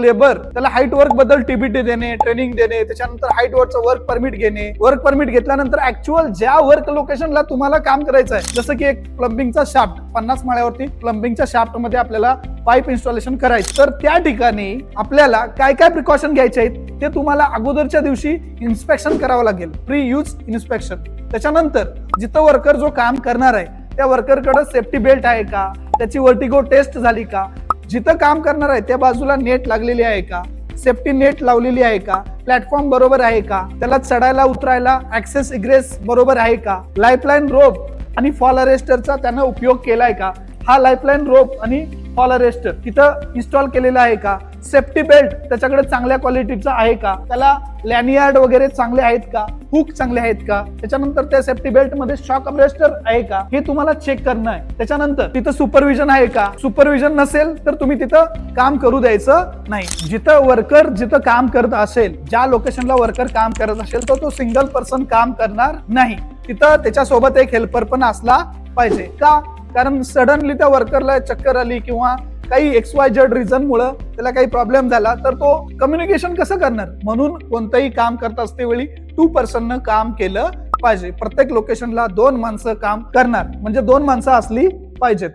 Labour त्याला height work बद्दल TBT देणे, ट्रेनिंग देणे, त्याच्यानंतर हाईट वर्कचं वर्क परमिट घेणे, वर्क परमिट घेतल्यानंतर ऍक्च्युअल ज्या वर्क लोकेशनला तुम्हाला काम करायचं आहे, जसं की एक प्लंबिंगचा शाफ्ट 50 माळ्यावरती प्लंबिंगच्या शाफ्ट मध्ये आपल्याला पाईप इन्स्टॉलेशन करायचं, तर त्या ठिकाणी आपल्याला काय काय प्रिकॉशन घ्यायचे आहेत ते तुम्हाला अगोदरच्या दिवशी इन्स्पेक्शन करावं लागेल, प्री यूज इन्स्पेक्शन. त्याच्यानंतर जिथं वर्कर जो काम करणार आहे त्या वर्करकडे सेफ्टी बेल्ट आहे का, त्याची वर्टिगो टेस्ट झाली का, जिथं काम करणार आहे त्या बाजूला नेट लागलेली आहे का, सेफ्टी नेट लावलेली आहे का, प्लॅटफॉर्म बरोबर आहे का, त्याला चढायला उतरायला ऍक्सेस इग्रेस बरोबर आहे का, लाईफलाईन रोप आणि फॉल अरेस्टरचा त्यानं उपयोग केलाय का, हा लाईफलाईन रोप आणि फॉल अरेस्टर तिथं इन्स्टॉल केलेला आहे का, सेफ्टी बेल्ट त्याच्याकडे चांगल्या क्वालिटीचा आहे का, त्याला लॅनियार्ड वगैरे चांगले आहेत का, हुक चांगले आहेत का, त्याच्यानंतर त्या सेफ्टी बेल्ट मध्ये शॉक अरेस्टर आहे का, हे तुम्हाला चेक करणं आहे. त्याच्यानंतर तिथं सुपरविजन आहे का, सुपरविजन नसेल तर तुम्ही तिथं काम करू द्यायचं नाही. जिथं वर्कर काम करत असेल, ज्या लोकेशनला वर्कर काम करत असेल तर तो सिंगल पर्सन काम करणार नाही, तिथं त्याच्यासोबत एक हेल्पर पण असला पाहिजे. का? कारण सडनली त्या वर्करला चक्कर आली किंवा काही XYZ रिझन मुळे त्याला काही प्रॉब्लेम झाला तर तो कम्युनिकेशन कसं करणार, म्हणून कोणतंही काम करत असते वेळी 2 पर्सन काम केलं पाहिजे. प्रत्येक लोकेशनला 2 माणसं काम करणार, म्हणजे 2 माणसं असली पाहिजेत.